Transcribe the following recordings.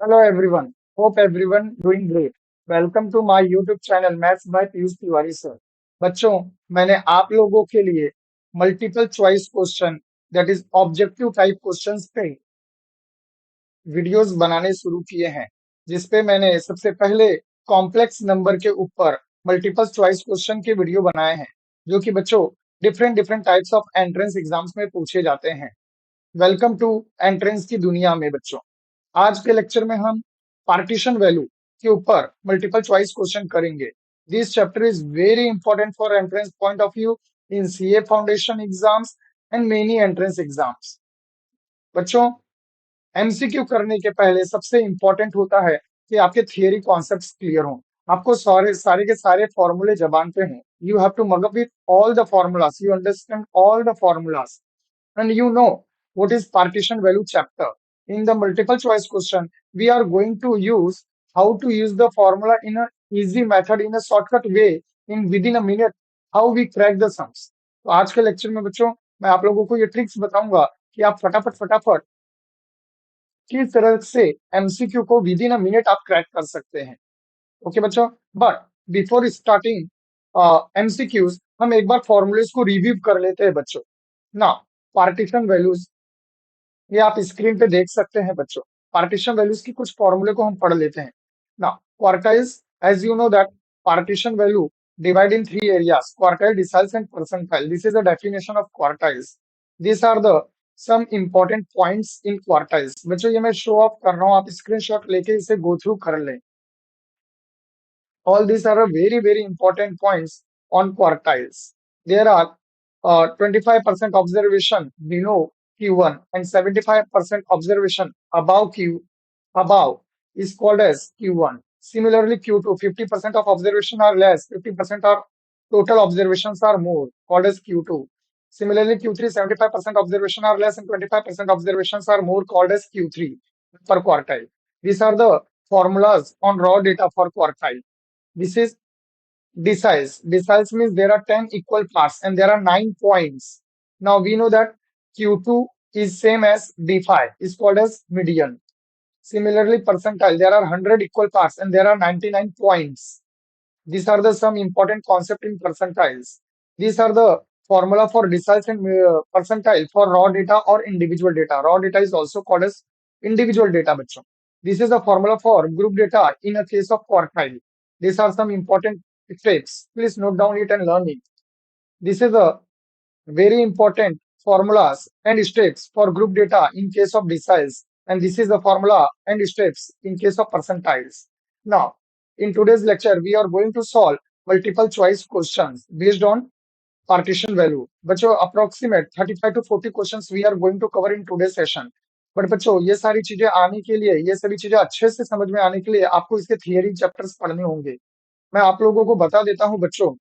Hello everyone. Hope everyone doing great. Welcome to my YouTube channel Maths by Piyush Tiwari sir. बच्चों, मैंने आप लोगों के लिए multiple choice question that is objective type questions पे videos बनाने शुरू किए हैं, जिसपे मैंने सबसे पहले कॉम्प्लेक्स नंबर के ऊपर मल्टीपल चॉइस क्वेश्चन के वीडियो बनाए हैं, जो कि बच्चों different different types of entrance exams में पूछे जाते हैं. वेलकम टू एंट्रेंस की दुनिया में बच्चों. आज के लेक्चर में हम पार्टीशन वैल्यू के ऊपर मल्टीपल चॉइस क्वेश्चन करेंगे. This chapter is very important for entrance point of view in CA foundation exams and many entrance exams. बच्चों, एमसीक्यू करने के पहले सबसे इंपॉर्टेंट होता है कि आपके थियरी कॉन्सेप्ट्स क्लियर हों. आपको सारे सारे के सारे फॉर्मूले जबान पे हों. You have to mug up with all the formulas, you understand all the formulas, and you know what is partition value chapter. In the multiple choice question, we are going to use how to use the formula in a easy method, in a shortcut way, in within a minute, how we crack the sums. तो आज के lecture में बच्चों मैं आप लोगों को ये ट्रिक्स बताऊंगा कि आप फटाफट फटाफट किस तरह से एमसीक्यू को विद इन अ मिनट आप क्रैक कर सकते हैं. ओके बच्चों, बट बिफोर स्टार्टिंग एमसीक्यूज हम एक बार फॉर्मूलेस को रिव्यू कर लेते हैं बच्चों. ना पार्टीशन वैल्यूज ये आप स्क्रीन पे देख सकते हैं बच्चों. पार्टीशन वैल्यूज की कुछ फॉर्मूले को हम पढ़ लेते हैं. ना quartiles, as you know that partition value divide in three areas, quartile, deciles and percentile. This is the definition of quartiles. This are the some important points in quartiles. बच्चों ये मैं शो ऑफ कर रहा हूँ, आप screenshot लेके इसे go through कर लें. All these are a very, very important points on quartiles. There are 25% observation below Q1 and 75% observation above is called as Q1. Similarly, Q2, 50% of observation are less, 50% are total observations are more, called as Q2. Similarly, Q3, 75% observation are less and 25% observations are more, called as Q3 per quartile. These are the formulas on raw data for quartile. This is deciles. Deciles means there are 10 equal parts and there are 9 points. Now we know that Q2 is same as D5, is called as median. Similarly, percentile, there are 100 equal parts and there are 99 points. These are the some important concept in percentiles. These are the formula for deciles and percentile for raw data or individual data. Raw data is also called as individual data. Bachcho. This is the formula for group data in a case of quartile. These are some important steps. Please note down it and learn it. This is a very important formulas and steps for group data in case of deciles, and this is the formula and steps in case of percentiles. Now, in today's lecture, we are going to solve multiple choice questions based on partition value. बच्चों approximate 35 to 40 questions we are going to cover in today's session. But बच्चों ये सारी चीजें आने के लिए, ये सभी चीजें अच्छे से समझ में आने के लिए आपको इसके थियरी चैप्टर्स पढ़ने होंगे. मैं आप लोगों को बता देता हूं बच्चों,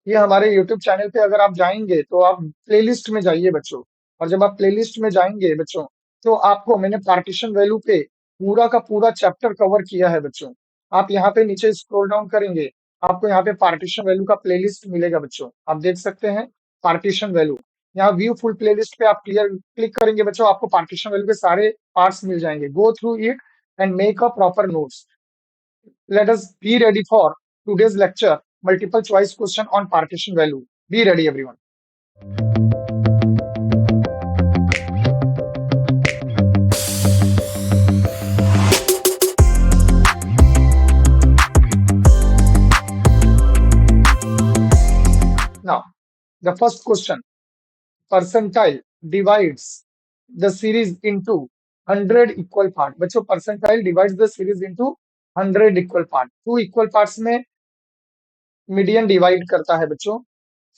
ये हमारे YouTube चैनल पे अगर आप जाएंगे तो आप प्लेलिस्ट में जाइए बच्चों, और जब आप प्लेलिस्ट में जाएंगे बच्चों तो आपको मैंने पार्टीशन वैल्यू पे पूरा का पूरा चैप्टर कवर किया है बच्चों. आप यहाँ पे नीचे स्क्रॉल डाउन करेंगे, आपको यहाँ पे पार्टीशन वैल्यू का प्लेलिस्ट मिलेगा बच्चों. आप देख सकते हैं पार्टीशन वैल्यू. यहाँ व्यू फुल प्लेलिस्ट पे आप क्लिक करेंगे बच्चों, आपको पार्टीशन वैल्यू के सारे पार्ट्स मिल जाएंगे. Go through it and make a proper notes. Let us be ready for today's lecture, multiple choice question on partition value. Be ready everyone. Now, the first question, percentile divides the series into 100 equal parts. बच्चों percentile divides the series into 100 equal parts. 2 equal parts में median divide करता है बच्चों,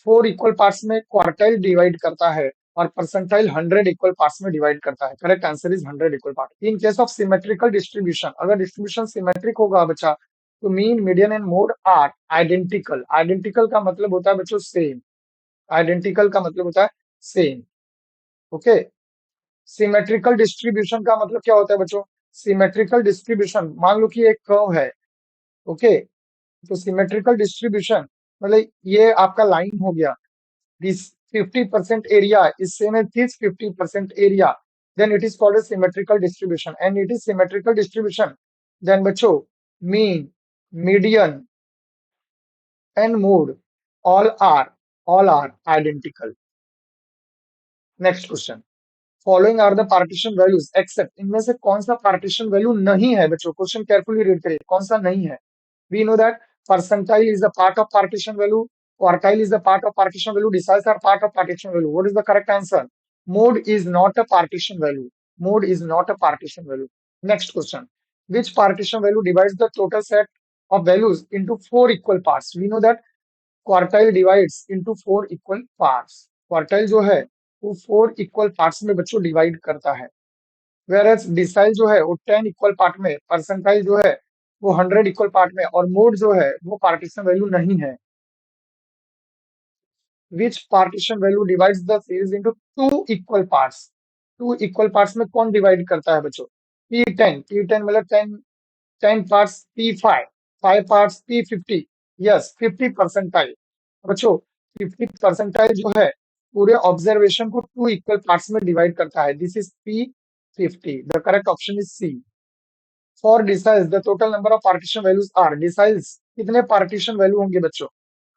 4 equal parts में quartile divide करता है, और percentile 100 equal parts में डिवाइड करता है. Correct answer is 100 equal part. In case of symmetrical distribution, अगर डिस्ट्रीब्यूशन सिमेट्रिक होगा बच्चा तो mean, median and mode are identical. Identical का मतलब होता है बच्चों सेम. आइडेंटिकल का मतलब होता है सेम. ओके. सिमेट्रिकल डिस्ट्रीब्यूशन का मतलब क्या होता है बच्चों? सिमेट्रिकल डिस्ट्रीब्यूशन, मान लो कि एक कर्व है. ओके. तो सिमेट्रिकल डिस्ट्रीब्यूशन मतलब ये आपका लाइन हो गया. This 50% area is same as this 50% area. then it is called a symmetrical distribution, and it is symmetrical distribution, then बच्चों mean, median and mode all are identical. Next question. Following are the partition values except, इनमें से कौन सा partition value नहीं है बच्चों? Question carefully read करिए, कौन सा नहीं है? We know that percentile is the part of partition value, quartile is the part of partition value, deciles are part of partition value. What is the correct answer? Mode is not a partition value. Mode is not a partition value. Next question. which partition value divides the total set of values into four equal parts? We know that quartile divides into four equal parts. Quartile जो है वो four equal parts में बच्चों divide करता है, whereas decile जो है वो 10 इक्वल पार्ट में, परसेंटाइल जो है वो 100 इक्वल पार्ट में, और मोड जो है वो पार्टीशन वैल्यू नहीं है. Which partition value divides the series into two equal parts? Two equal parts में कौन डिवाइड करता है बच्चों? P10 मतलब 10 parts P5, 5 parts P50. Yes 50 percentile. बच्चों 50 परसेंटाइल जो है पूरे ऑब्जर्वेशन को टू इक्वल पार्ट्स में डिवाइड करता है. This is P50. The correct option is C. For deciles the total number of partition values are. Deciles कितने पार्टीशन वैल्यू होंगे बच्चों?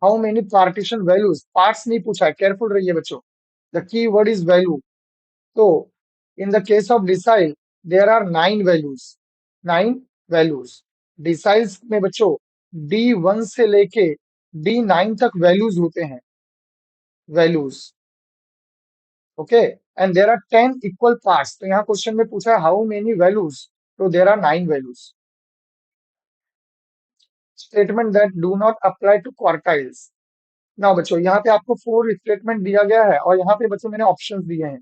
How many partition values? Parts नहीं पूछा है, केयरफुल रहिए बच्चों. The key word is value. तो in the case of decile there are 9 values. 9 values. Deciles में बच्चों D1 से लेके D9 तक वैल्यूज होते हैं, values. Okay, and there are 10 equal parts. तो यहाँ क्वेश्चन में पूछा है हाउ मेनी वैल्यूज, तो there are 9 values. Statement that do not apply to quartiles. Now बच्चों यहाँ पे आपको 4 स्टेटमेंट दिया गया है, और यहाँ पे बच्चों मैंने ऑप्शंस दिए हैं,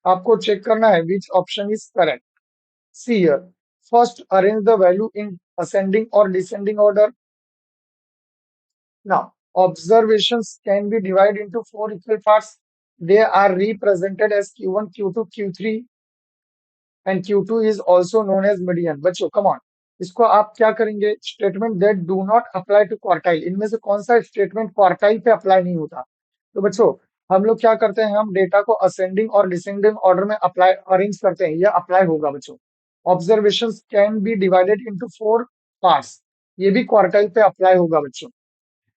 आपको चेक करना है which option is correct. See here. First arrange the value in ascending और descending order. Now, observations can be divided into four equal parts. They are represented as Q1, Q2, Q3, and Q2 is also known as median. बच्चों, come on. इसको आप क्या करेंगे? Statement that do not apply to quartile. इनमें से कौन सा statement quartile पे अप्लाई नहीं होता? तो बच्चों हम लोग क्या करते हैं, हम डेटा को असेंडिंग और डिसेंडिंग ऑर्डर में अप्लाई अरेंज करते हैं, यह अप्लाई होगा बच्चों. Observation can be divided into four parts, ये भी क्वार्टाइल पे अप्लाई होगा बच्चों.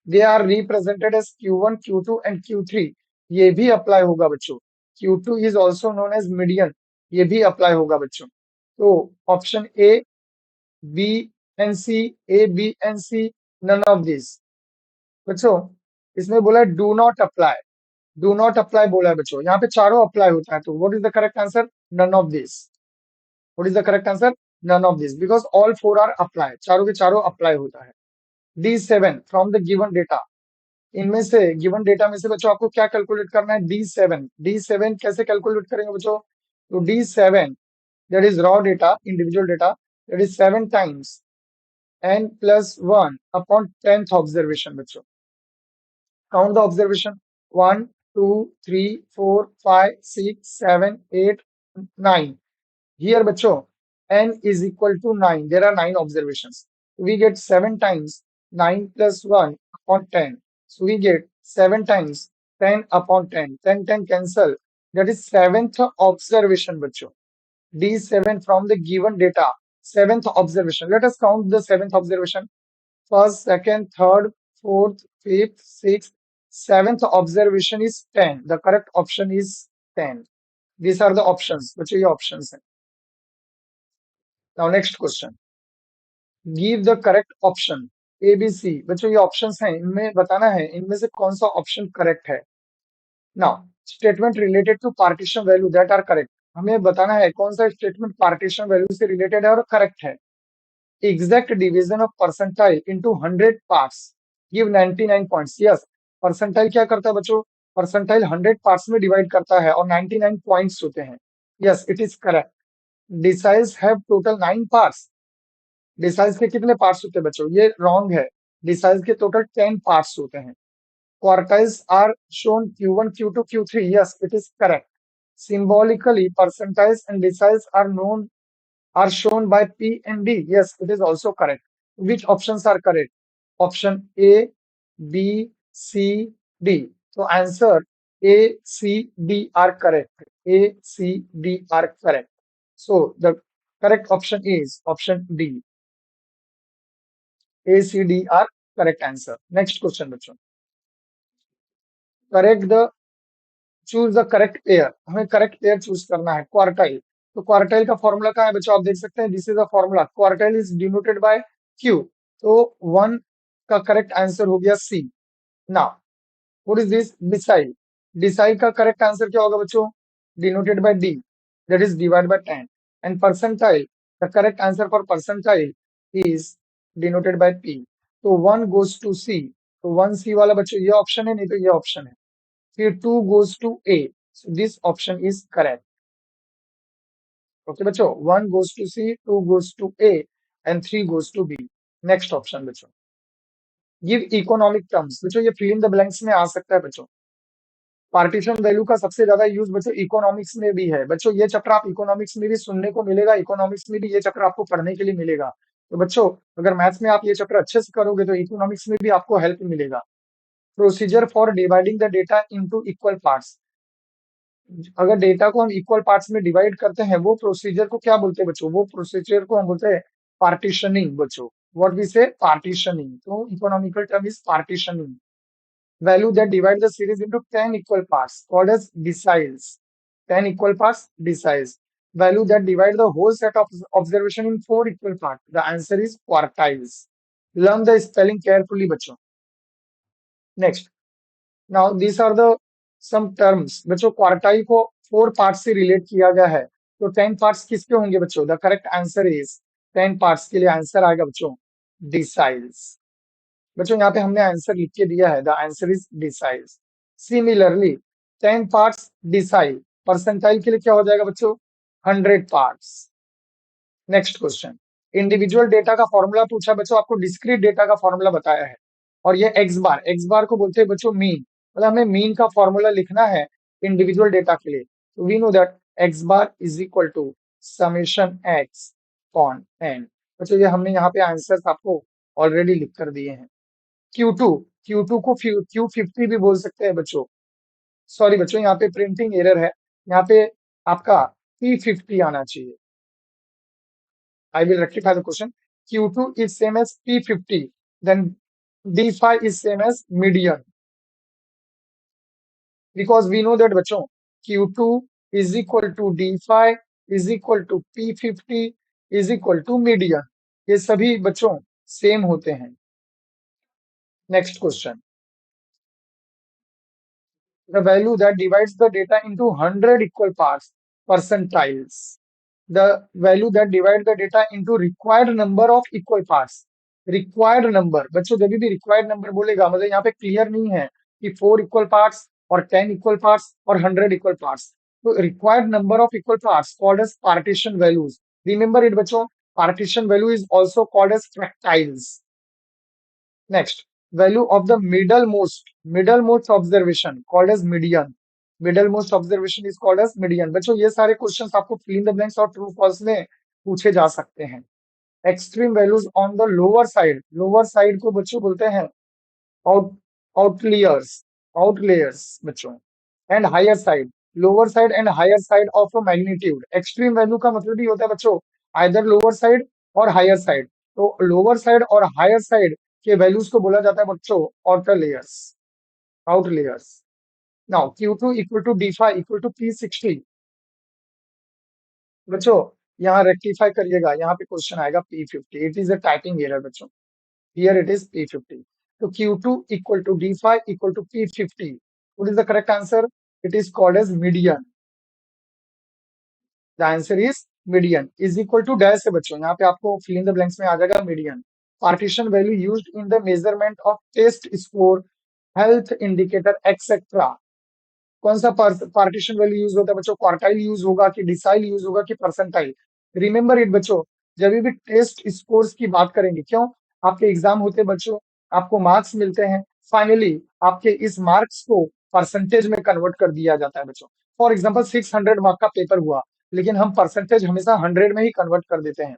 They are represented as Q1, Q2 and Q3, ये भी अप्लाई होगा बच्चों. Q2 is also known as median, ये भी अप्लाई होगा बच्चों. तो option A, B and C, A B and C, none of this. बच्चों इसमें बोला है do not apply, do not apply बोला है बच्चों. यहाँ पे चारों अप्लाई होता है, तो what is the correct answer? None of this. What is the correct answer? None of this, because all four are apply, चारों के चारों अप्लाई होता है. D7 from the given data. इनमें से गिवन डेटा में से बच्चों आपको क्या कैलकुलेट करना है? D7. D7 कैसे कैलकुलेट करेंगे बच्चों? तो D7 that is raw data, individual data, that is 7 times n+1 upon 10th observation. बच्चों काउंट द ऑब्जर्वेशन. 1 2 3 4 5 6 7 8 9. Here बच्चों n is equal to 9. There are 9 observations. We get 7 times 9 plus 1 upon 10. So we get 7 times 10 upon 10. 10 10 cancel. That is 7th observation बच्चों. D7 from the given data. 7th observation. Let us count the 7th observation. First, second, third, fourth, fifth, sixth. 7th observation is 10. The correct option is 10. These are the options. बच्चों ये options हैं. Now next question. Give the correct option. A, B, C. बच्चों ये options हैं, इनमें बताना है इनमें से कौन सा option correct है. Now statement related to partition value that are correct. हमें बताना है कौन सा statement partition value से related है और correct है. Exact division of percentile into 100 parts give 99 points. Yes, percentile क्या करता है बच्चों? Percentile 100 parts में divide करता है और 99 points होते हैं. Yes, it is correct. Deciles have total 9 parts. डिसाइज के कितने पार्ट्स होते हैं बच्चों? ये रॉन्ग है. डिसाइज के टोटल 10 पार्ट्स होते हैं. Quartiles are shown Q1, Q2, Q3. Yes, it is correct. Symbolically percentiles and deciles are shown by P and D. Yes, it is also correct. Which options are correct? Option A, B, C, D. तो answer A, C, D are correct. A, C, D are correct. So the correct option is option D. A, C, D are correct answer. Next question बच्चों. Correct the choose the correct pair. हमें correct pair choose करना है. Quartile. तो quartile का formula क्या है बच्चों? आप देख सकते हैं. This is the formula. Quartile is denoted by Q. तो वन का करेक्ट आंसर हो गया C. Now what is this? Decile. Decile का करेक्ट आंसर क्या होगा बच्चों? Denoted by D, that is divide by 10. And percentile, the correct answer for percentile is denoted by P. तो one goes to C. तो one सी वाला बच्चों ये option है, नहीं तो ये ऑप्शन है. फिर 2 goes to A. So this option is correct. Okay बच्चों, 1 goes to C, 2 goes to A and 3 goes to B. Next option बच्चों. Give economic terms. बच्चों ये fill in the blanks में आ सकता है बच्चों. पार्टीशन वैल्यू का सबसे ज्यादा यूज बच्चों इकोनॉमिक्स में भी है. बच्चों ये चैप्टर आप इकोनॉमिक्स में भी सुनने को मिलेगा, इकोनॉमिक्स में भी ये चैप्टर आपको पढ़ने के लिए मिलेगा. तो बच्चों अगर मैथ्स में आप ये चैप्टर अच्छे से करोगे तो इकोनॉमिक्स में भी आपको हेल्प मिलेगा. Procedure for dividing the data into equal parts. अगर डेटा को हम इक्वल पार्ट्स में डिवाइड करते हैं वो प्रोसीजर को क्या बोलते हैं बच्चों? वो प्रोसीजर को हम बोलते हैं पार्टीशनिंग बच्चों. What we say? पार्टीशनिंग. तो economical term is partitioning. Value that divide the series into 10 equal parts called as deciles. 10 equal parts deciles. Value that divide the whole set of observation in 4 equal part, the answer is quartiles. Learn the spelling carefully बच्चों. Next. Now these are the some terms. बच्चों quartile को 4 parts से relate किया गया है. तो 10 parts किसके होंगे बच्चों? The correct answer is 10 parts के लिए आंसर आएगा बच्चों डिसाइल्स. बच्चों यहाँ पे हमने आंसर लिख के दिया है. The answer is deciles. Similarly 10 parts decile. Percentile के लिए क्या हो जाएगा बच्चों? 100 parts. Next question. Individual data का फॉर्मूला पूछा बच्चों, आपको डिस्क्रीट डेटा का फॉर्मूला बताया है. और ये एक्स बार को बोलते हैं बच्चों मीन. मतलब हमें मीन का फॉर्मूला लिखना है इंडिविजुअल डेटा के लिए. तो we know that X bar is equal to summation X upon N. बच्चों ये हमने यहाँ पे आंसर्स आपको ऑलरेडी लिख कर दिए हैं. Q2, Q2 को Q50 भी बोल सकते हैं बच्चों. सॉरी बच्चों यहाँ पे प्रिंटिंग एरर है. यहाँ पे आपका P50 आना चाहिए. I will rectify the question. Q2 is same as P50. Then D5 is same as median. Because we know that बच्चों Q2 is equal to D5 is equal to P50 is equal to median. ये सभी बच्चों same होते हैं. Next question. The value that divides the data into 100 equal parts, percentiles. The value that divides the data into required number of equal parts. Required number. बच्चों जब भी required number बोलेगा मतलब यहाँ पे क्लियर नहीं है कि 4 इक्वल पार्ट्स और 10 इक्वल पार्ट्स और 100 इक्वल पार्ट्स. तो required number of equal parts called as partition values. Remember it बच्चों. Partition value is also called as fractiles. Next. Value of the middle most observation called as median. Middle most observation is called as median. बच्चों ये सारे questions आपको fill in the blanks और true false में पूछे जा सकते हैं. Extreme values on the lower side. Lower side को बच्चों बोलते हैं आउट आउटलियर्स. आउटलेयर्स बच्चों. And higher side. Lower side and higher side of a magnitude. Extreme value का मतलब ही होता है बच्चों आइदर लोअर साइड और हायर साइड. तो लोअर साइड और हायर साइड के वैल्यूज को बोला जाता है बच्चों outliers. Outliers. Now Q2 equal to D5 equal to P60. बच्चों यहाँ रेक्टिफाई करिएगा. यहाँ पे क्वेश्चन आएगा P50. It is a typing error बच्चों. Here it is P50. So Q2 equal to D5 equal to P50. What is the correct answer? It is called as median. The answer is median. Is equal to dash है बच्चों. यहाँ पे आपको fill in the blanks में आ जाएगा median. Partition value used in the measurement of test score, health indicator, etc. कौन सा partition value use होता है बच्चों? क्वार्टाइल यूज होगा कि डिसाइल यूज होगा कि परसेंटाइल? रिमेंबर इट बच्चों. जब भी टेस्ट स्कोर्स की बात करेंगे, क्यों आपके एग्जाम होते हैं बच्चों, आपको मार्क्स मिलते हैं. फाइनली आपके इस मार्क्स को परसेंटेज में कन्वर्ट कर दिया जाता है बच्चों. फॉर एग्जाम्पल 600 मार्क का पेपर हुआ, लेकिन हम परसेंटेज हमेशा 100 में ही कन्वर्ट कर देते हैं.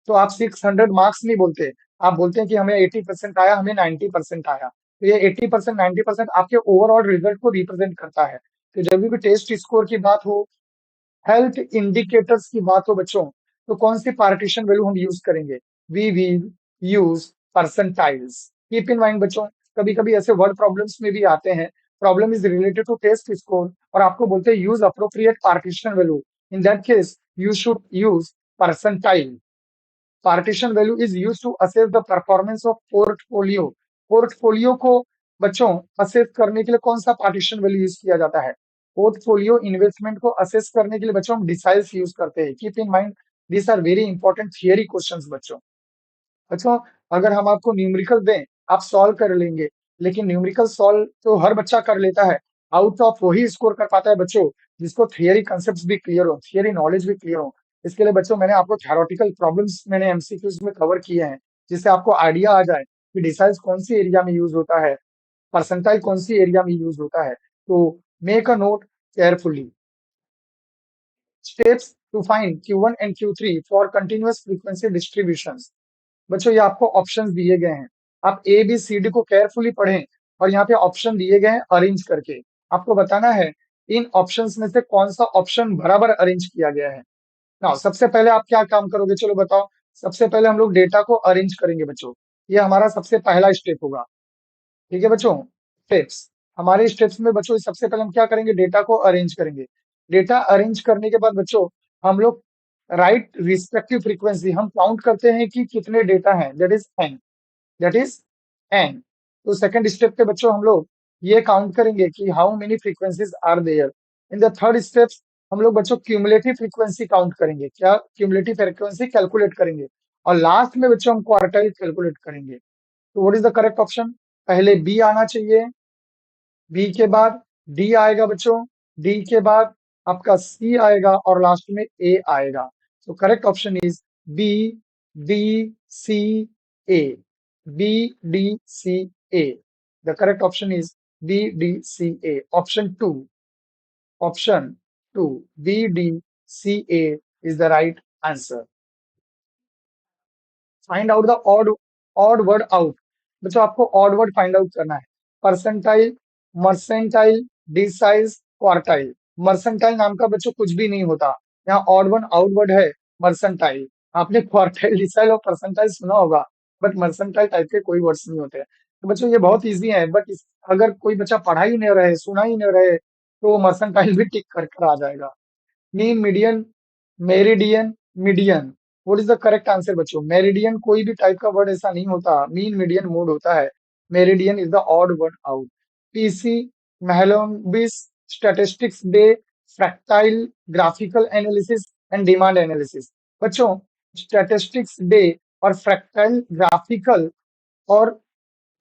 तो आप 600 मार्क्स नहीं बोलते, आप बोलते हैं कि हमें 80% आया, हमें 90% आया. तो ये 80% 90% आपके ओवरऑल रिजल्ट को रिप्रेजेंट करता है. तो जब भी टेस्ट स्कोर की बात हो, हेल्थ इंडिकेटर्स की बात हो बच्चों, तो कौन सी पार्टीशन वैल्यू हम यूज करेंगे? We will use percentiles. Keep in mind बच्चों, कभी कभी ऐसे वर्ड प्रॉब्लम्स में भी आते हैं, problem is related to test score और आपको बोलते हैं use appropriate partition value. In that case you should use percentile. Partition value is use to assess the performance of portfolio. Portfolio को बच्चों असेस करने के लिए कौन सा पार्टीशन वैल्यू यूज किया जाता है? पोर्टफोलियो इन्वेस्टमेंट को असेस करने के लिए बच्चों हम डिसाइल्स यूज करते हैं। Keep in mind, this are very important theory questions बच्चों। अच्छा, अगर हम आपको न्यूमेरिकल दें, आप सॉल्व कर लेंगे, लेकिन न्यूमेरिकल सॉल्व तो हर बच्चा कर लेता है, आउट ऑफ वही स्कोर कर पाता है बच्चों जिसको थियरी कंसेप्ट भी क्लियर हो, थियरी नॉलेज भी क्लियर हो। इसके लिए बच्चों मैंने आपको थ्योरेटिकल प्रॉब्लम्स मैंने एमसीक्यूज में कवर किए हैं, जिससे आपको आइडिया आ जाए कि डिसाइज कौन सी एरिया में यूज होता है, परसेंटाइल कौन सी एरिया में यूज होता है। तो make a note carefully. Steps to find Q1 and Q3 for continuous frequency distributions. बच्चों ये आपको ऑप्शंस दिए गए हैं, आप ए बी सी डी को केयरफुली पढ़ें और यहाँ पे ऑप्शन दिए गए हैं अरेंज करके। आपको बताना है इन ऑप्शंस में से कौन सा ऑप्शन बराबर अरेंज किया गया है। नाउ सबसे पहले आप क्या काम करोगे, चलो बताओ। सबसे पहले हम लोग डेटा को अरेंज करेंगे बच्चों, ये हमारा सबसे पहला स्टेप होगा। ठीक है बच्चों, स्टेप्स, हमारे स्टेप्स में बच्चों सबसे पहले हम क्या करेंगे, डेटा को अरेंज करेंगे। डेटा अरेंज करने के बाद बच्चों हम लोग राइट रिस्पेक्टिव फ्रीक्वेंसी, हम काउंट करते हैं कि कितने डेटा हैं, दैट इज एन। तो सेकंड स्टेप पे बच्चों हम लोग ये काउंट करेंगे कि how many frequencies are there. In the third steps हम लोग बच्चों क्यूमुलेटिव फ्रीक्वेंसी काउंट करेंगे, क्या क्यूमुलेटिव फ्रीक्वेंसी कैलकुलेट करेंगे। और लास्ट में बच्चों हम क्वार्टाइल कैलकुलेट करेंगे। तो what is the correct option? पहले बी आना चाहिए, बी के बाद डी आएगा बच्चों, डी के बाद आपका सी आएगा और लास्ट में ए आएगा। तो correct option is B D C A, B D C A. The correct option is B D C A, option two B D C A is the right answer. Find out the odd word out. बच्चों आपको odd word find out करना है। Percentile, mercantile, deciles, quartile. Mercantile नाम का बच्चों कुछ भी नहीं होता, यहाँ ऑड वन आउट वर्ड है मर्सेंटाइल। आपने क्वार्टाइल, डिसाइल और परसेंटाइल सुना होगा, बट मर्सेंटाइल टाइप के कोई वर्ड्स नहीं होते। तो बच्चों ये बहुत इजी है, बट अगर कोई बच्चा पढ़ा ही नहीं रहे, सुना ही नहीं रहे, तो मर्सेंटाइल भी टिक कर कर आ जाएगा। Mean, median, meridian, median. What is the correct answer बच्चों? मेरिडियन कोई भी टाइप का वर्ड ऐसा नहीं होता, मीन मीडियन मोड होता है। Meridian is the odd word out. PC, Mahalanobis, statistics day, fractile, graphical analysis and demand analysis. बच्चों स्टैटिस्टिक्स डे और फ्रैक्टाइल, ग्राफिकल और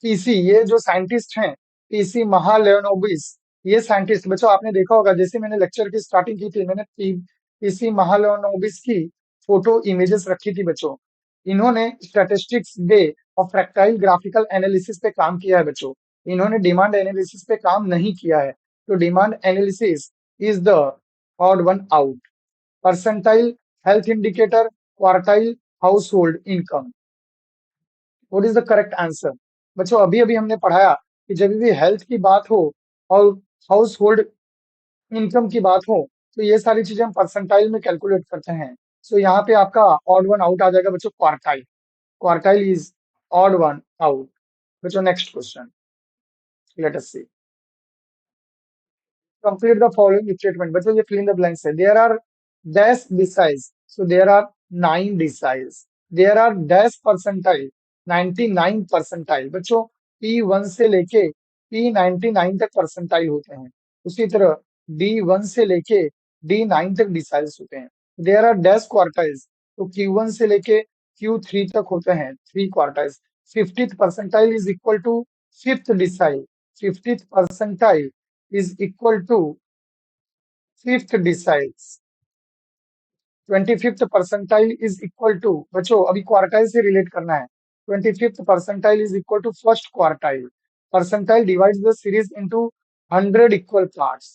पीसी, ये जो साइंटिस्ट हैं, पीसी महालेनोबिस, ये साइंटिस्ट बच्चों आपने देखा होगा, जैसे मैंने लेक्चर की स्टार्टिंग की थी, मैंने पीसी महालेनोबिस की फोटो इमेजेस रखी थी बच्चों। इन्होंने स्टैटिस्टिक्स डे और फ्रैक्टाइल ग्राफिकल एनालिसिस पे काम किया है बच्चों, इन्होंने डिमांड एनालिसिस पे काम नहीं किया है। तो demand analysis is the odd one out. Percentile, health indicator, quartile, house hold income. What is the correct answer? बच्चों अभी अभी हमने पढ़ाया कि जब भी हेल्थ की बात हो और हाउस होल्ड इनकम की बात हो, तो ये सारी चीजें हम परसेंटाइल में कैलकुलेट करते हैं। सो यहाँ पे आपका ऑड वन आउट आ जाएगा बच्चों, quartile. Quartile is odd one out. बच्चों next question, let us see. Complete the following statement. बच्चों ये fill in the blanks है। There are dash deciles. So there are 9 deciles. There are dash percentile. 99 percentile. बच्चों P1 से लेके P99 तक percentile होते हैं। उसी तरह D1 से लेके D9 तक डिसाइल्स होते हैं। There are dash quartiles. तो Q1 से लेके Q3 तक होते हैं 3 quartiles. 50th percentile is equal to 5th decile. 50th percentile is equal to 5th deciles। 25th percentile is equal to, बच्चों अभी क्वार्टाइल से रिलेट करना है। 25th percentile is equal to first quartile। Percentile divides the series into 100 equal parts।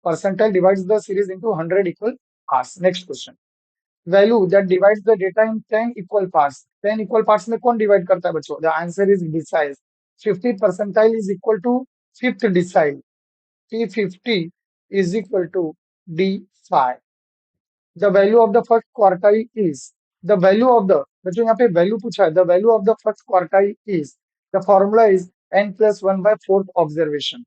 Percentile divides the series into 100 equal parts। Next question। Value that divides the data in 10 equal parts। 10 equal parts में कौन divide करता है बच्चों? The answer is deciles। 50 percentile is equal to 5th decile। P50 is equal to D phi. The value of the first quartile is the value of the बच्चों यहाँ पे value पूछा है. The value of the first quartile is the formula is n plus 1 by fourth observation.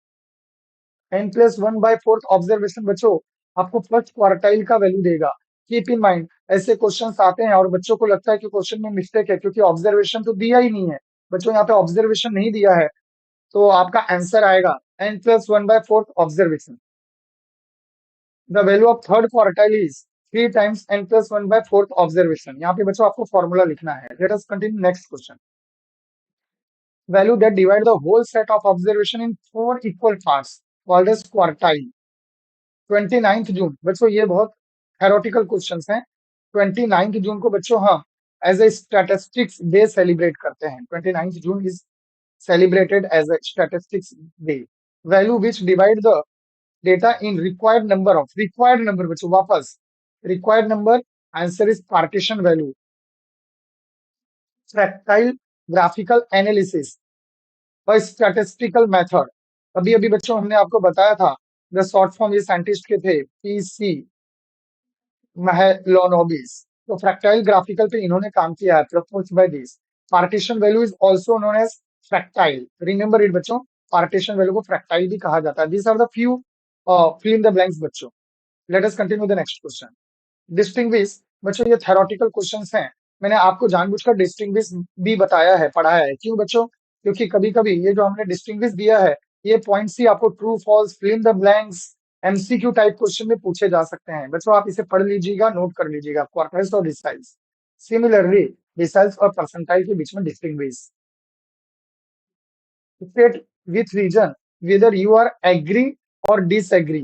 n plus 1 by fourth observation बच्चों आपको first quartile का value देगा. Keep in mind ऐसे क्वेश्चंस आते हैं और बच्चों को लगता है कि क्वेश्चन में मिस्टेक है क्योंकि ऑब्जर्वेशन तो दिया ही नहीं है. बच्चों यहाँ पे ऑब्जर्वेशन नहीं दिया है तो आपका आंसर आएगा n plus 1 by fourth observation. The value of third quartile is 3 times n plus 1 by fourth observation. यहाँ पे बच्चों आपको फॉर्मूला लिखना है. Let us continue next question. Value that divide the whole set of observation in 4 equal parts called as quartile. 29th जून बच्चों ये बहुत theoretical questions हैं. 29th जून को बच्चों हम as a statistics day celebrate करते हैं. 29th June is celebrated as a statistics day. Value which divide the data in required number बच्चों वापस required number answer is partition value. Fractile graphical analysis और statistical method. अभी अभी बच्चों हमने आपको बताया था the short form ये साइंटिस्ट के थे PC Mahalanobis. तो फ्रैक्टाइल ग्राफिकल पे इन्होंने काम किया है. proposed by this. Partition value is also known as fractile. Remember it बच्चों. Partition value को fractile भी कहा जाता है. These are the few fill in the blanks बच्चों. Let us continue the next question. Distinguish बच्चों ये theoretical questions हैं. मैंने आपको जानबूझकर distinguish भी बताया है पढ़ाया है. क्यों बच्चों? क्योंकि कभी कभी ये जो हमने distinguish दिया है ये पॉइंट्स ही आपको true false fill in the blanks MCQ type question में पूछे जा सकते हैं. बच्चों आप इसे पढ़ लीजिएगा नोट कर लीजिएगा. क्वार्टाइल्स और डिसाइल्स. सिमिलरली डिसाइल्स और परसेंटाइल के बीच में distinguish. State with reason whether you are agree और डिसएग्री.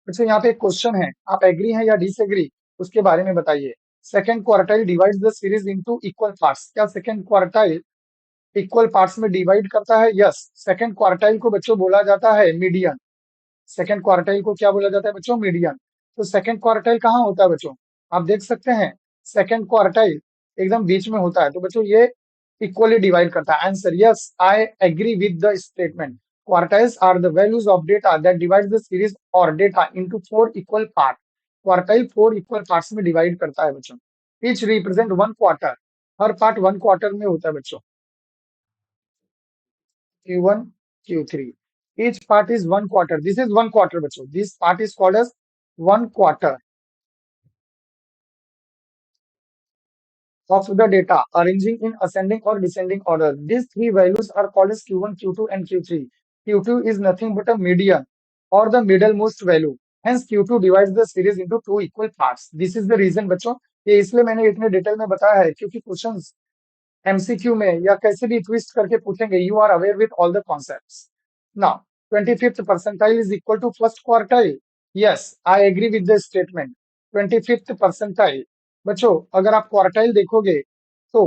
बच्चों यहाँ पे एक क्वेश्चन है आप एग्री हैं या डिसएग्री उसके बारे में बताइए. Second quartile divides the series into equal parts. क्या सेकंड क्वार्टाइल इक्वल पार्ट्स में डिवाइड करता है? यस. सेकंड क्वार्टाइल को बच्चों बोला जाता है मीडियन. सेकंड क्वार्टाइल को क्या बोला जाता है बच्चों? मीडियन. तो सेकंड क्वार्टाइल कहाँ होता है बच्चों? आप देख सकते हैं सेकंड क्वार्टाइल एकदम बीच में होता है. तो बच्चों ये इक्वली डिवाइड करता है. Answer yes I agree with the statement. Quartiles are the values of data that divides the series और data into 4 equal part. Quartile 4 equal parts में डिवाइड करता है बच्चों. Each represent 1 quarter. हर पार्ट 1 क्वार्टर में होता है बच्चों. Q1, Q3. Each part is 1 quarter. This is 1 quarter, बच्चों. This part is called as 1 quarter of the data, arranging in ascending or descending order. These three values are called as Q1, Q2, and Q3. Q2 is nothing but a median or the middlemost value. Hence, Q2 divides the series into 2 equal parts. This is the reason, बच्चों. ये इसलिए मैंने इतने detail में बताया है क्योंकि questions MCQ में या कैसे भी ट्विस्ट करके पूछेंगे. You are aware with all the concepts. Now 25th percentile is equal to first quartile. Yes, I agree with the statement. 25th percentile. बच्चों अगर आप क्वार्टाइल देखोगे तो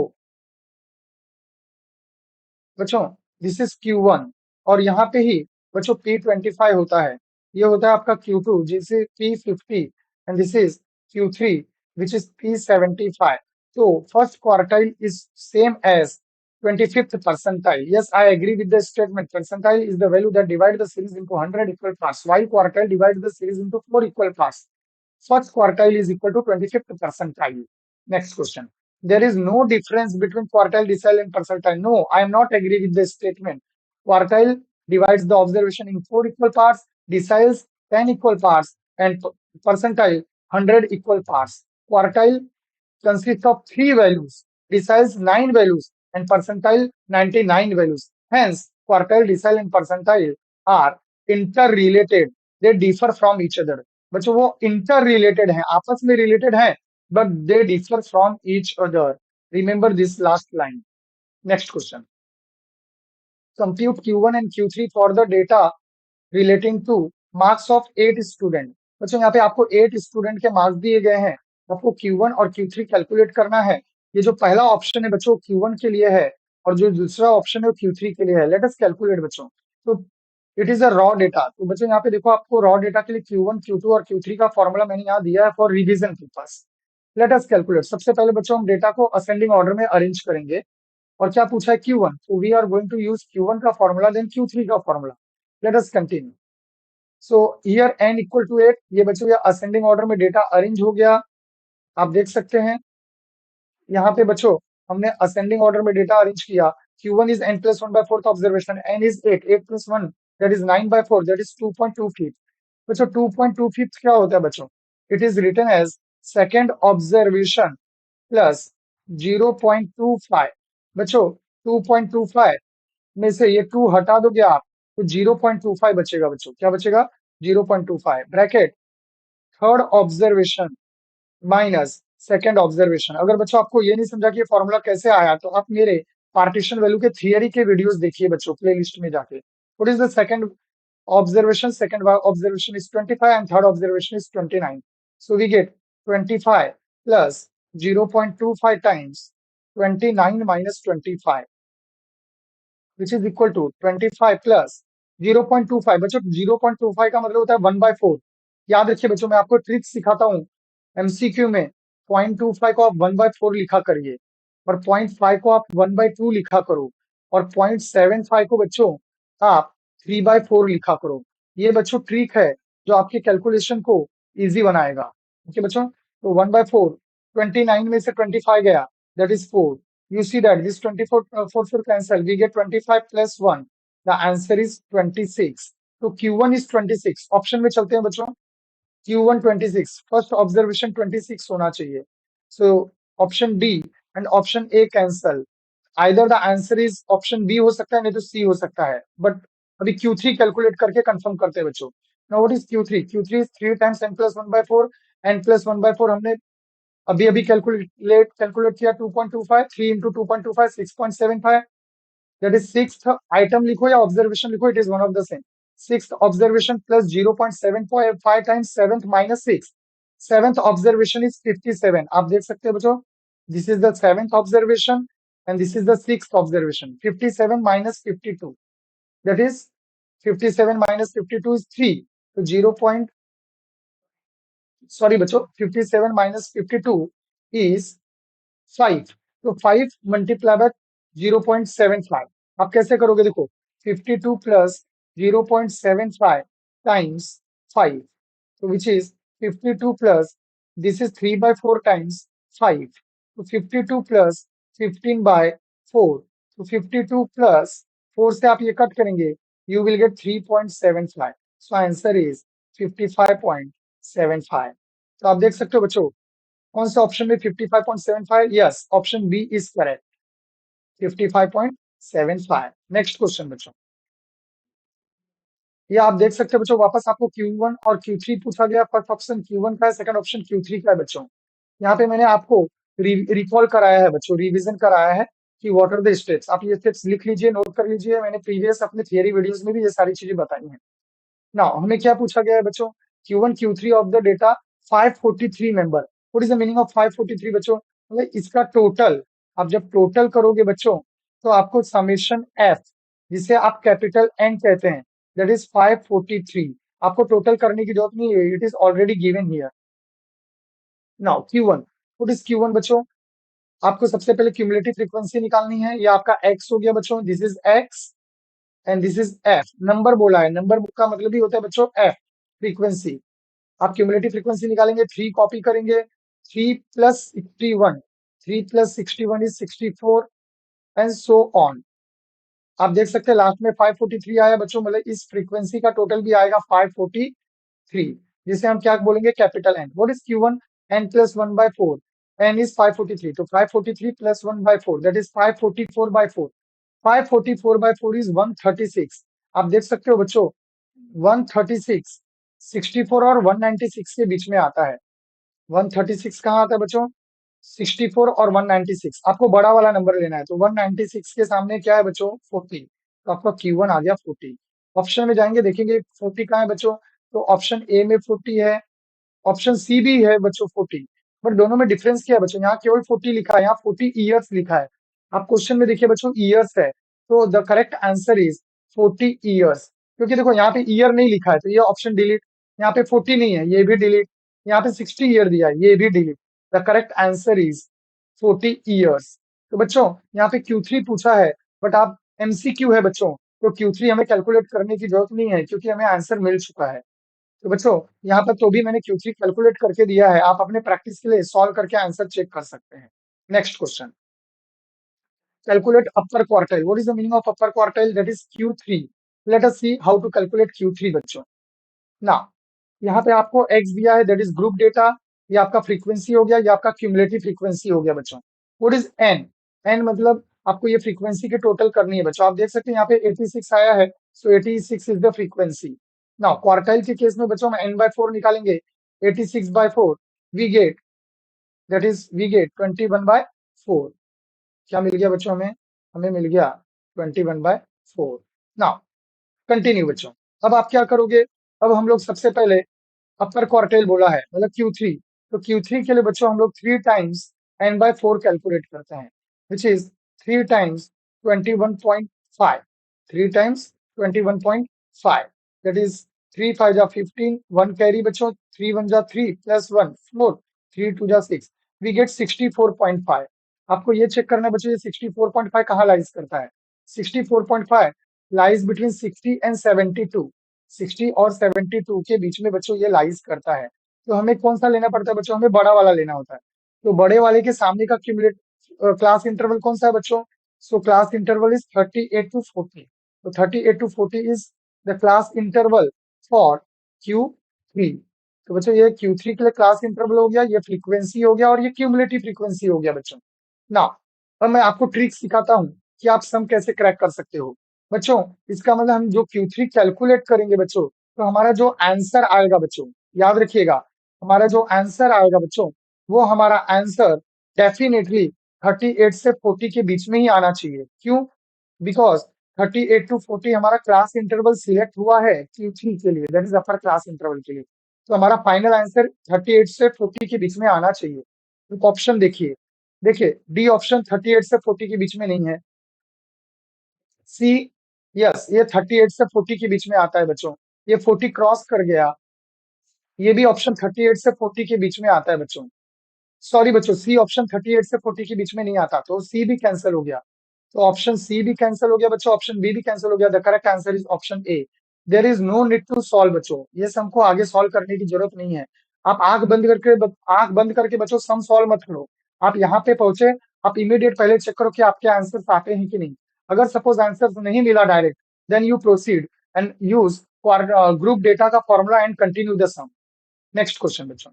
बच्चों दिस इज Q1 और यहाँ पे ही बच्चों P25 होता है. ये होता है आपका Q2 जिसे P50 and this is Q3 which is P75. So first quartile is same as 25th percentile. Yes, I agree with the statement. Percentile is the value that divides the series into 100 equal parts, while quartile divides the series into 4 equal parts. First quartile is equal to 25th percentile. Next question. There is no difference between quartile, decile, and percentile. No, I am not agree with this statement. Quartile divides the observation in 4 equal parts, deciles 10 equal parts, and percentile 100 equal parts. Quartile consists of 3 values, deciles 9 values, and percentile 99 values. Hence, quartile, decile, and percentile are interrelated. They differ from each other. बच्चों वो interrelated हैं, आपस में related हैं, but they differ from each other. Remember this last line. Next question. Compute Q1 and Q3 for the data relating to marks of 8 student. बच्चों यहाँ पे आपको 8 स्टूडेंट के मार्क्स दिए गए हैं. आपको Q1 और Q3 कैलकुलेट करना है. ये जो पहला ऑप्शन है बच्चों Q1 के लिए है और जो दूसरा ऑप्शन है वो Q3 के लिए है. लेट अस कैलकुलेट बच्चों. तो it is a raw data. तो बच्चों यहाँ पे देखो आपको रॉ डेटा के लिए Q1, Q2 और Q3 का फॉर्मूला मैंने यहाँ दिया है for revision purpose. Let us calculate. सबसे पहले बच्चों हम डेटा को असेंडिंग ऑर्डर में अरेंज करेंगे और क्या पूछा है Q1. तो we are going to use Q1 का फॉर्मूला देन Q3 का formula. Let us continue. So here n equal to 8, ये बच्चों ये असेंडिंग ऑर्डर में डेटा अरेंज हो गया, आप देख सकते हैं यहाँ पे बच्चों हमने असेंडिंग ऑर्डर में डेटा अरेंज किया। Q1 is n plus 1 by 4th observation, n is 8, 8 plus 1 that is 9 by 4 that is 2.2 feet। बच्चों 2.2 feet क्या होता है बच्चों? It is written as second observation plus 0.25। बच्चों 2.25 में से ये 2 हटा दोगे आप तो 0.25 बचेगा बच्चों, क्या बचेगा? 0.25 bracket third observation minus second observation. अगर बच्चों आपको ये नहीं समझा कि ये फॉर्मूला कैसे आया तो आप मेरे पार्टीशन वैल्यू के थियरी के वीडियोस देखिए बच्चों, प्ले लिस्ट में जाके। What is the second observation? Second observation is 25 and third observation is 29, so we get 25 plus 0.25 times 29 minus 25 which is equal to 25 plus 0.25। बच्चों 0.25 का मतलब होता है 1/4। याद रखिए बच्चों, मैं आपको ट्रिक सिखाता हूँ एमसीक्यू में। 0.25 को आप 1/4 लिखा करिए और 0.5 को आप 1/2 लिखा करो और 0.75 को बच्चों आप 3/4 लिखा करो। ये बच्चों ट्रिक है जो आपके कैलकुलेशन को इजी बनाएगा। ओके बच्चों, तो 1/4 29 में से 25 गया, that is 4। You see that this 24 4 cancel, we get 25 plus 1, the answer is 26। तो Q1 is 26। ऑप्शन में चलते हैं बच्चों, Q1 26, फर्स्ट ऑब्जर्वेशन 26 होना चाहिए। So option D and option A cancel, either the answer is option B हो सकता है, नहीं तो सी हो सकता है, बट अभी Q3 कैलकुलेट करके कंफर्म करते हैं बच्चों। Now what is Q3? Q3 is 3 times n plus 1/4, n plus 1/4 हमने अभी अभी कैलकुलेट किया। 2.25, 3 into 2.25 6.75, that is sixth item लिखो या ऑब्जर्वेशन लिखो, it is one of the same. Sixth observation plus 0.75 times seventh minus 6, seventh observation is 57। आप देख सकते हैं बच्चों, this is the seventh observation and this is the sixth observation. 57 minus 52 that is 57 minus 52 is 3, तो 0. Sorry बच्चों, 57 minus 52 is 5, तो 5 multiply by 0.75। आप कैसे करोगे? देखो 52 प्लस 0.75 टाइम्स 5, तो which is 52 plus this is 3/4 times 5, तो 52 प्लस 15/4, तो 52 प्लस 4 से आप ये कट करेंगे, you will get 3.75। So answer is 55.75। तो आप देख सकते हो बच्चों, कौन सा ऑप्शन में 55.75? Yes, option B is correct, 55.75। Next question बच्चों, ये आप देख सकते हो बच्चों, वापस आपको Q1 और Q3 पूछा गया। फर्स्ट ऑप्शन Q1 का है, सेकंड ऑप्शन Q3 का है बच्चों। यहाँ पे मैंने आपको रिकॉल कराया है बच्चों, रिवीजन कराया है कि व्हाट आर द स्टेप्स। आप ये स्टेप्स लिख लीजिए, नोट कर लीजिए, मैंने प्रीवियस अपने थियरी वीडियोस में भी ये सारी चीजें बताई हैं। नाउ हमें क्या पूछा गया है बच्चों? Q1 Q3 of the data 543 member. What is the meaning of 543 बच्चों? मतलब इसका टोटल, आप जब टोटल करोगे बच्चों तो आपको समेशन एफ, जिसे आप कैपिटल एन कहते हैं, दैट इज 543। आपको टोटल करने की जरूरत नहीं है, it is already given here. Now Q1, what is Q1 बच्चों? आपको सबसे पहले क्यूमुलेटिव फ्रीक्वेंसी निकालनी है। ये आपका x हो गया बच्चों, this is x and this is f। Number बोला है, नंबर का मतलब ही होता है बच्चों f, फ्रीक्वेंसी। आप क्यूमुलेटिव फ्रीक्वेंसी निकालेंगे, 3 कॉपी करेंगे, 3 plus 61, 3 plus 61 is 64 and so on. आप देख सकते हैं लास्ट में 543 आया बच्चों, मतलब इस फ्रीक्वेंसी का टोटल भी आएगा 543, जिसे हम क्या बोलेंगे? Capital N. What is Q1? n plus 1/4, n is 543, तो 543 प्लस 1/4 दैट इज 544/4। 544/4 इज 136। आप देख सकते हो बच्चों, 136 64 और 196 के बीच में आता है। 136 कहाँ आता है बच्चों? 64 और 196। आपको बड़ा वाला नंबर लेना है, तो 196 के सामने क्या है बच्चों? 40, तो आपका Q1 आ गया 40। ऑप्शन में जाएंगे, देखेंगे 40 कहाँ है बच्चों, तो ऑप्शन ए में 40 है, ऑप्शन सी भी है बच्चों 40, बट दोनों में डिफरेंस क्या है बच्चों? यहाँ केवल 40 लिखा है, यहाँ 40 ईयर्स लिखा है। आप क्वेश्चन में देखिए बच्चों, ईयर्स है, तो the correct answer is 40 years. क्योंकि देखो यहाँ पे ईयर नहीं लिखा है, तो ये ऑप्शन डिलीट। यहाँ पे 40 नहीं है, ये भी डिलीट। यहाँ पे 60 ईयर दिया है, ये भी delete. The correct answer is 40 years. तो बच्चों यहाँ पे Q3 पूछा है, बट आप MCQ है बच्चों, तो Q3 हमें कैलकुलेट करने की जरूरत नहीं है, क्योंकि हमें आंसर मिल चुका है। तो बच्चों यहाँ पर तो भी मैंने Q3 कैलकुलेट करके दिया है, आप अपने प्रैक्टिस के लिए सॉल्व करके आंसर चेक कर सकते हैं। Next question, calculate upper quartile. What is the meaning of upper quartile? That is Q3. Let us see how to calculate Q3 बच्चों। Now, यहाँ पे आपको x दिया है, that is group data, ये आपका फ्रीक्वेंसी हो गया, ये आपका क्यूमुलेटिव फ्रीक्वेंसी हो गया बच्चों। What is n? n मतलब आपको ये फ्रीक्वेंसी के टोटल करनी है बच्चों। आप देख सकते हैं यहाँ पे 86 आया है, so 86 is the frequency. Now, quartile के केस में बच्चों हम n by 4 निकालेंगे, 86 by 4, we get, that is we get 21 by 4. क्या मिल गया बच्चों हमें? हमें मिल गया 21/4। नाउ कंटिन्यू बच्चों। अब आप क्या करोगे? अब हम लोग सबसे पहले अपर क्वार्टाइल बोला है मतलब Q3, तो Q3 के लिए बच्चों हम लोग 3 टाइम्स n/4 कैलकुलेट करते हैं, which is 3 times 21.5, 3 times 21.5, that is 3 5 जा 15, 1 कैरी बच्चों, 3 1 जा 3 प्लस 1 4, 3 2 जा 6, वी गेट 64.5। आपको ये चेक करना है बच्चों ये 64.5 कहाँ लाइज करता है? 64.5 लाइज बिटवीन 60 एंड 72, 60 और 72 के बीच में बच्चों ये लाइज करता है। तो हमें कौन सा लेना पड़ता है बच्चों? हमें बड़ा वाला लेना होता है। तो बड़े वाले के सामने का क्यूमुलेट क्लास इंटरवल कौन सा है बच्चों? So class interval is 38 to 40। तो 38 to 40 is the class interval for Q3। तो बच्चों ये Q3 के लिए क्लास इंटरवल हो गया, ये फ्रीक्वेंसी हो गया और ये क्यूमुलेटिव फ्रीक्वेंसी हो गया बच्चों। ना अब मैं आपको ट्रिक सिखाता हूँ कि आप सम कैसे क्रैक कर सकते हो। बच्चों इसका मतलब हम जो Q3 कैलकुलेट करेंगे बच्चों, तो हमारा जो आंसर आएगा बच्चों, याद रखिएगा, हमारा जो आंसर आएगा बच्चों, वो हमारा आंसर डेफिनेटली 38 से 40 के बीच में ही आना चाहिए। क्यों? बिकॉज 38 to 40 हमारा क्लास इंटरवल सिलेक्ट हुआ है Q3 के लिए, that is upper class interval के लिए। तो हमारा फाइनल आंसर 38 से 40 के बीच में आना चाहिए। तो ऑप्शन देखिए, देखिए डी ऑप्शन 38 से 40 के बीच में नहीं है। सी, यस ये 38 से 40 के बीच में आता है बच्चों, ये 40 क्रॉस कर गया, ये भी ऑप्शन 38 से 40 के बीच में आता है बच्चों। सॉरी बच्चों, सी ऑप्शन 38 से 40 के बीच में नहीं आता, तो सी भी कैंसिल हो गया। तो ऑप्शन सी भी कैंसिल हो गया बच्चों, ऑप्शन बी भी कैंसिल हो गया। The correct answer is option A. There is no need to solve बच्चों, ये सम को आगे सॉल्व करने की जरूरत नहीं है। आप आंख बंद करके बच्चों सम सॉल्व मत करो। आप यहाँ पे पहुंचे, आप इमीडिएट पहले चेक करो कि आपके आंसर आते हैं कि नहीं। अगर सपोज आंसर नहीं मिला direct, then you proceed and use for group data का formula and continue the sum. Next question बच्चों,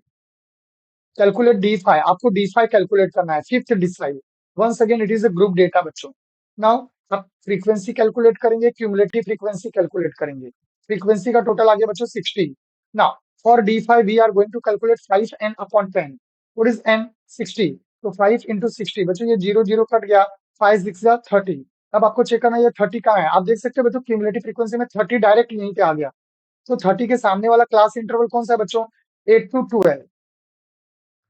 कैलकुलेट डी फाइव, आपको डी फाइव कैलकुलेट करना है, fifth decile. Once again it is a group data बच्चों। Now आप frequency calculate करेंगे, cumulative frequency calculate करेंगे। फ्रीक्वेंसी का टोटल आ गया बच्चों 60। Now for D five we are going to calculate 5n upon 10। What is n? 60। तो 5 into 60 बच्चों, ये 0 0 कट गया, 5 6 जा 30। अब आपको चेक करना है ये 30 कहाँ है। आप देख सकते हो बच्चों क्यूमुलेटिव फ्रीक्वेंसी में 30 डायरेक्ट यहीं पे आ गया। तो 30 के सामने वाला क्लास इंटरवल कौन सा है बच्चों? 8 to 12,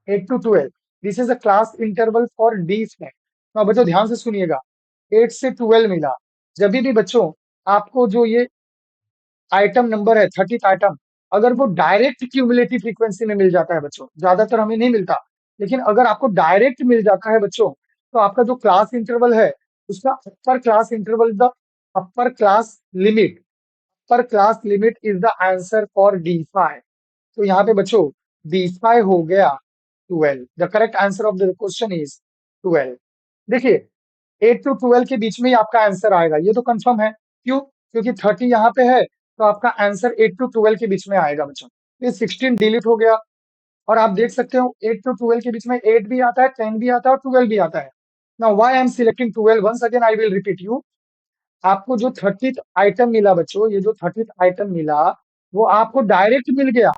8 to 12। This is a class interval for D flag. तो बच्चों ध्यान से सुनिएगा, 8 से 12 मिला। जब भी बच्चों आपको जो ये आइटम नंबर है 30th आइटम, अगर वो डायरेक्ट क्यूमुलेटिव फ्रीक्वेंसी में मिल जाता है बच्चों, ज्यादातर हमें नहीं मिलता, लेकिन अगर आपको डायरेक्ट मिल जाता है बच्चों, तो आपका जो क्लास इंटरवल है उसका upper class interval, the upper class limit, upper class limit is the answer for D five. तो यहाँ पे बच्चों डी फाइव हो गया 12। The correct answer of the question is 12। देखिए 8 to 12 के बीच में ही आपका आंसर आएगा, ये तो कंफर्म है। क्यों? क्योंकि 30 यहाँ पे है, तो आपका आंसर 8 to 12 के बीच में आएगा बच्चों। ये 16 डिलीट हो गया, और आप देख सकते हो 8 to 12 के बीच में 8 भी आता है, 10 भी आता है और 12 भी आता है। Now why I am selecting 12? Once again I will repeat you. आपको जो 30th आइटम मिला बच्चों, ये जो 30th आइटम मिला, वो आपको डायरेक्ट मिल गया।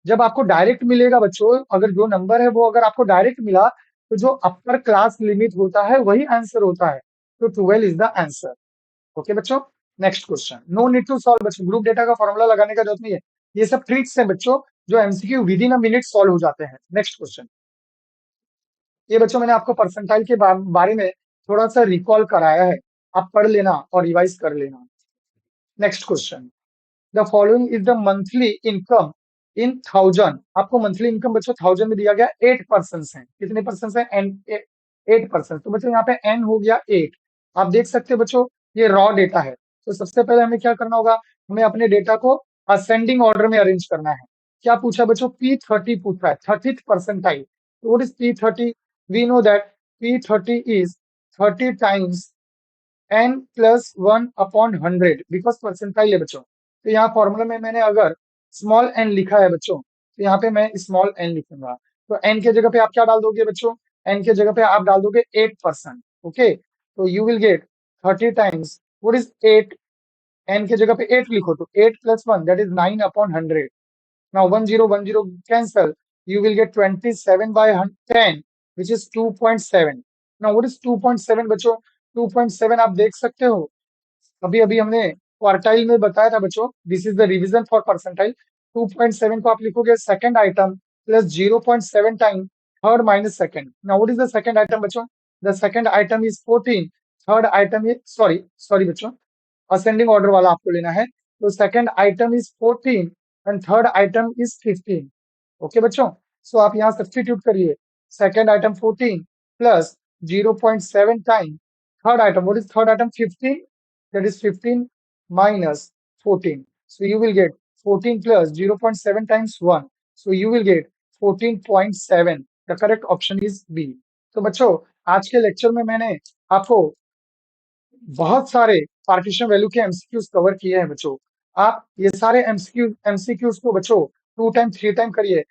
जब आपको डायरेक्ट मिलेगा बच्चों, अगर जो नंबर है वो अगर आपको डायरेक्ट मिला, तो जो अपर क्लास लिमिट होता है वही आंसर होता है। तो 12 इज द आंसर। ओके बच्चों, next question. No need to solve बच्चों, ग्रुप डेटा का फॉर्मूला लगाने का जरूरत नहीं है। ये सब ट्रिक्स हैं बच्चों जो MCQ with in a minute solve हो जाते हैं। नेक्स्ट क्वेश्चन, ये बच्चों मैंने आपको परसेंटाइल के बारे में थोड़ा सा रिकॉल कराया है, आप पढ़ लेना और रिवाइज कर लेना। Next question, the following is the monthly income in thousand. आपको मंथली इनकम बच्चों थाउजेंड में दिया गया, 8% है। कितने परसेंट है? एन 8%। तो बच्चों यहाँ पे एन हो गया 8। आप देख सकते हो बच्चों ये रॉ डेटा है। तो सबसे पहले हमें क्या करना होगा, हमें अपने डेटा को असेंडिंग ऑर्डर में अरेंज करना है। क्या पूछा बच्चों? P30 पूछ रहा है, 30th परसेंटाइल। तो what is P30? We know that P30 is 30 times n plus 1/100 because percentile है बच्चों। तो यहाँ फॉर्मूला में मैंने अगर स्मॉल n लिखा है बच्चों, तो यहाँ पे मैं स्मॉल n लिखूंगा। तो n के जगह पे आप क्या डाल दोगे बच्चों? n के जगह पे आप डाल दोगे 8%। ओके, तो you will get 30 times, what is 8? n के जगह पे 8 लिखो, तो 8 plus 1 that is 9/100। Now 1010 cancel. You will get 27 by 10, which is 2.7. Now what is 2.7 बच्चों? 2.7 आप देख सकते हो, अभी अभी हमने क्वार्टाइल में बताया था बच्चों। This is the revision for percentile. 2.7 को आप लिखोगे second item plus 0.7 time third minus second. Now what is the second item बच्चों? The second item is 14, third item is sorry sorry बच्चों, असेंडिंग ऑर्डर वाला आपको लेना है। तो second item is 14 and third item is 15। Okay बच्चों, so आप यहाँ सब्स्टिट्यूट करिए। Second item 14 plus 0.7 time third item, what is third item? 15, that is 15 minus 14. So you will get 14 plus 0.7 times 1. So you will get 14.7. The correct option is B. तो बच्चों, आज के lecture में मैंने आपको बहुत सारे पार्टीशन वैल्यू के एमसीक्यूज कवर किए हैं बच्चों। आप ये सारे एमसीक्यूज को बच्चों 2 टाइम 3 टाइम करिए।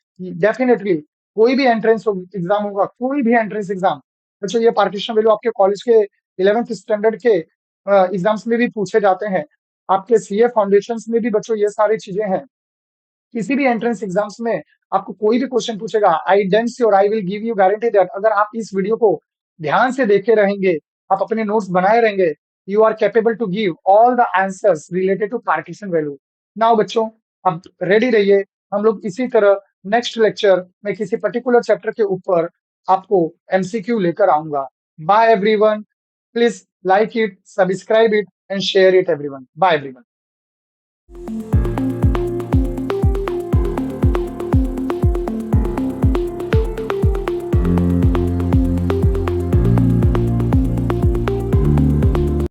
डेफिनेटली कोई भी एंट्रेंस एग्जाम होगा, कोई भी एंट्रेंस एग्जाम बच्चों, ये पार्टीशन वैल्यू आपके कॉलेज के 11th स्टैंडर्ड के एग्जाम्स में भी पूछे जाते हैं। आपके सीए फाउंडेशन में भी बच्चों ये सारी चीजें हैं। किसी भी एंट्रेंस एग्जाम्स में आपको कोई भी क्वेश्चन पूछेगा, I damn sure, I will give you guarantee that अगर आप इस वीडियो को ध्यान से देखे रहेंगे, आप अपने नोट्स बनाए रहेंगे, you are capable to give all the answers related to partition value. Now बच्चों, अब रेडी रहिए, हम लोग इसी तरह नेक्स्ट लेक्चर में किसी पर्टिकुलर चैप्टर के ऊपर आपको एमसीक्यू लेकर आऊंगा। Bye everyone, please like it, subscribe it and share it everyone. Bye everyone.